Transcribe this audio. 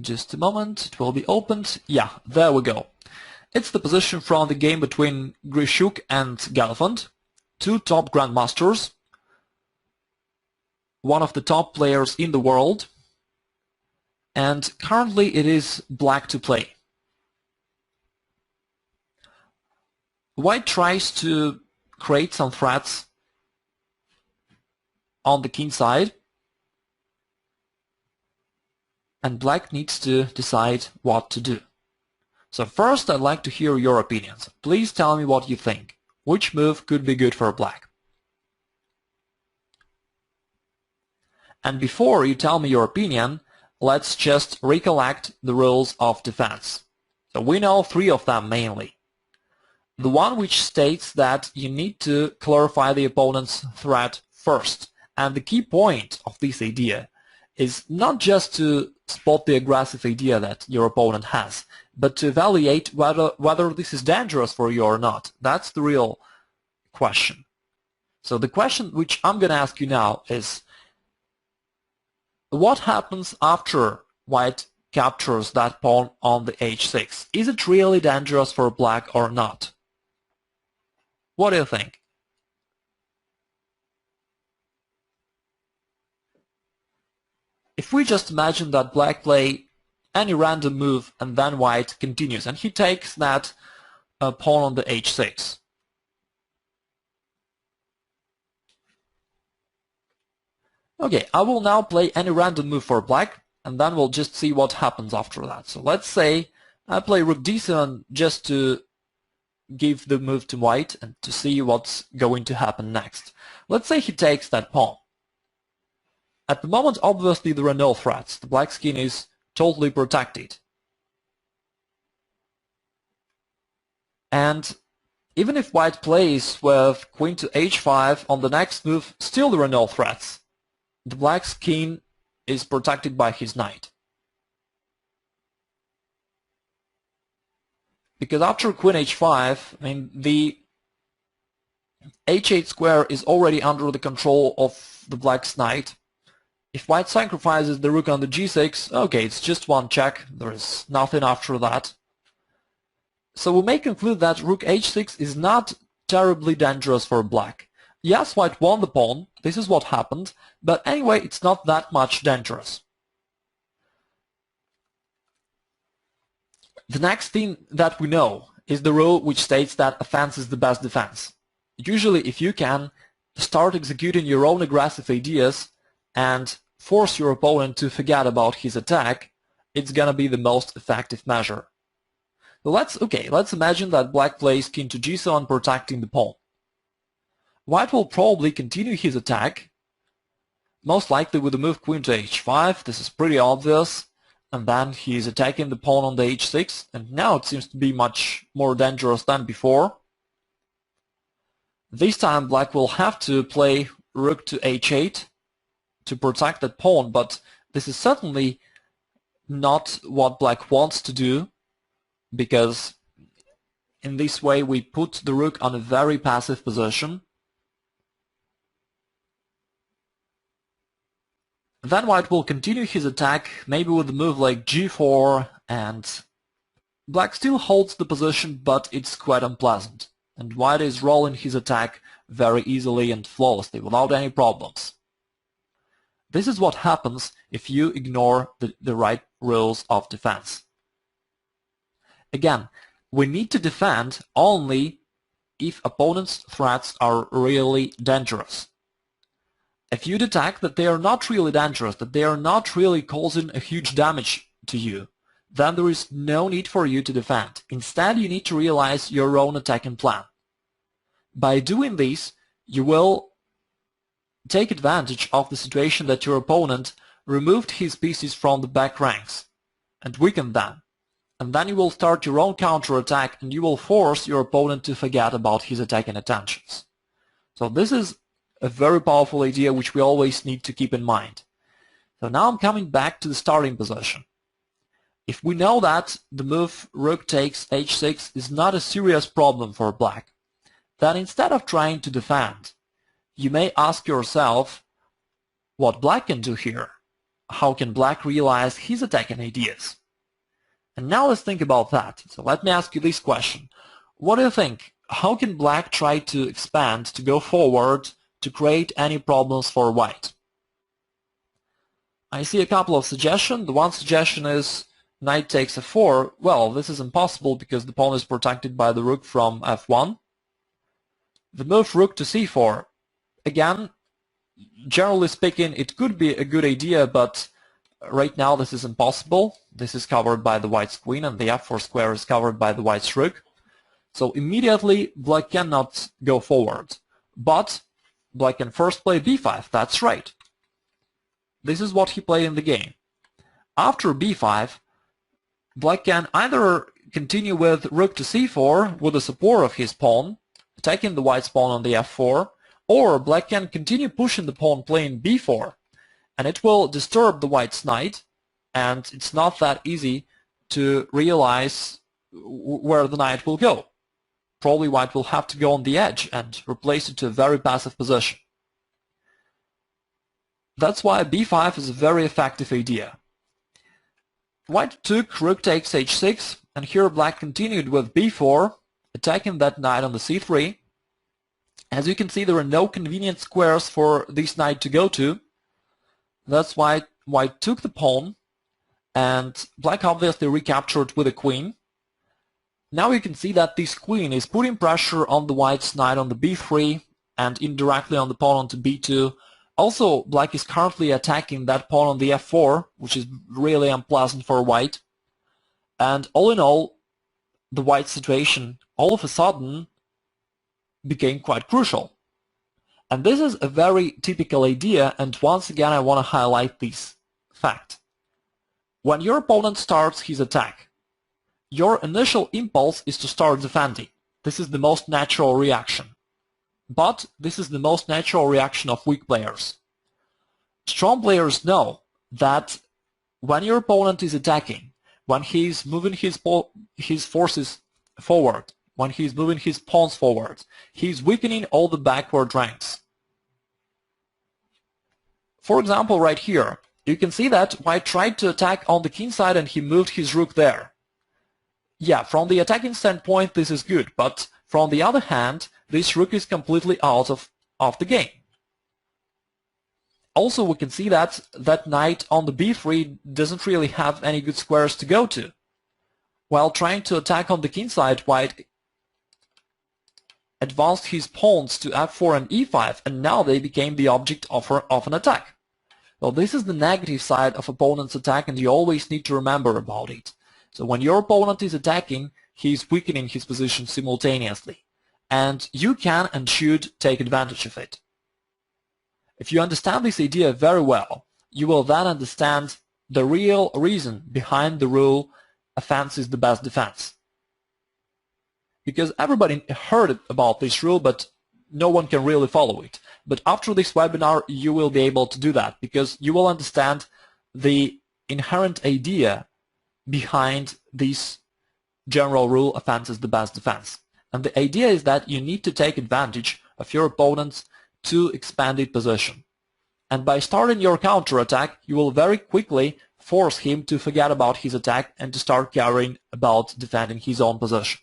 Just a moment, it will be opened. Yeah, there we go. It's the position from the game between Grischuk and Gelfand, two top grandmasters, one of the top players in the world, and currently it is black to play. White tries to create some threats on the king side, and black needs to decide what to do. So first I'd like to hear your opinions. Please tell me what you think. Which move could be good for black? And before you tell me your opinion, let's just recollect the rules of defense. So we know three of them mainly. The one which states that you need to clarify the opponent's threat first. And the key point of this idea is not just to spot the aggressive idea that your opponent has, but to evaluate whether this is dangerous for you or not. That's the real question. So the question which I'm going to ask you now is, what happens after white captures that pawn on the h6? Is it really dangerous for black or not? What do you think? If we just imagine that black play any random move and then white continues and he takes that pawn on the h6. Okay, I will now play any random move for black and then we'll just see what happens after that. So let's say I play rook d7 just to give the move to white and to see what's going to happen next. Let's say he takes that pawn. At the moment, obviously, there are no threats. The black skin is totally protected. And even if white plays with queen to h5 on the next move, still there are no threats. The black skin is protected by his knight. Because after queen h5, I mean, the h8 square is already under the control of the black's knight. If white sacrifices the rook on the g6, okay, it's just one check, there is nothing after that. So we may conclude that rook h6 is not terribly dangerous for black. Yes, white won the pawn, this is what happened, but anyway, it's not that much dangerous. The next thing that we know is the rule which states that offense is the best defense. Usually, if you can start executing your own aggressive ideas and force your opponent to forget about his attack, it's gonna be the most effective measure. So let's imagine that black plays king to g7 protecting the pawn. White will probably continue his attack, most likely with the move queen to h5, this is pretty obvious, and then he is attacking the pawn on the h6, and now it seems to be much more dangerous than before. This time black will have to play rook to h8 to protect that pawn, but this is certainly not what black wants to do, because in this way we put the rook on a very passive position. Then white will continue his attack, maybe with a move like g4, and black still holds the position, but it's quite unpleasant. And white is rolling his attack very easily and flawlessly, without any problems. This is what happens if you ignore the right rules of defense. Again, we need to defend only if opponent's threats are really dangerous. If you detect that they are not really dangerous, that they are not really causing a huge damage to you, then there is no need for you to defend. Instead, you need to realize your own attacking plan. By doing this, you will take advantage of the situation that your opponent removed his pieces from the back ranks and weakened them. And then you will start your own counterattack and you will force your opponent to forget about his attacking intentions. So this is a very powerful idea which we always need to keep in mind. So now I'm coming back to the starting position. If we know that the move rook takes h6 is not a serious problem for black, then instead of trying to defend, you may ask yourself what black can do here. how can black realize his attacking ideas? And now let's think about that. So let me ask you this question. What do you think? How can black try to expand, to go forward, to create any problems for white? I see a couple of suggestions. The one suggestion is knight takes f4. Well, this is impossible because the pawn is protected by the rook from f1. The move rook to c4. Again, generally speaking, it could be a good idea, but right now this is impossible. This is covered by the white's queen, and the f4 square is covered by the white's rook. So immediately black cannot go forward. But black can first play b5, that's right. This is what he played in the game. After b5, black can either continue with rook to c4 with the support of his pawn, attacking the white's pawn on the f4, or black can continue pushing the pawn playing b4, and it will disturb the white's knight, and it's not that easy to realize where the knight will go. Probably white will have to go on the edge and replace it to a very passive position. That's why b5 is a very effective idea. White took rook takes h6, and here black continued with b4, attacking that knight on the c3. As you can see, there are no convenient squares for this knight to go to. That's why white took the pawn, and black obviously recaptured with a queen. Now you can see that this queen is putting pressure on the white's knight on the b3 and indirectly on the pawn onto b2. Also, black is currently attacking that pawn on the f4, which is really unpleasant for white. And all in all, the white situation all of a sudden became quite crucial. And this is a very typical idea, and once again I want to highlight this fact. When your opponent starts his attack, your initial impulse is to start defending. This is the most natural reaction. But this is the most natural reaction of weak players. Strong players know that when your opponent is attacking, when he's moving his forces forward, when he's moving his pawns forward, he's weakening all the backward ranks. For example, right here, you can see that white tried to attack on the king side and he moved his rook there. Yeah, from the attacking standpoint this is good, but from the other hand, this rook is completely out of the game. Also, we can see that that knight on the b3 doesn't really have any good squares to go to. While trying to attack on the king side, white advanced his pawns to f4 and e5, and now they became the object of an attack. Well, this is the negative side of opponent's attack, and you always need to remember about it. So when your opponent is attacking, he is weakening his position simultaneously. And you can and should take advantage of it. If you understand this idea very well, you will then understand the real reason behind the rule, offense is the best defense. Because everybody heard about this rule, but no one can really follow it. But after this webinar, you will be able to do that, because you will understand the inherent idea behind this general rule, offense is the best defense. And the idea is that you need to take advantage of your opponent's too expanded position. And by starting your counterattack, you will very quickly force him to forget about his attack and to start caring about defending his own position.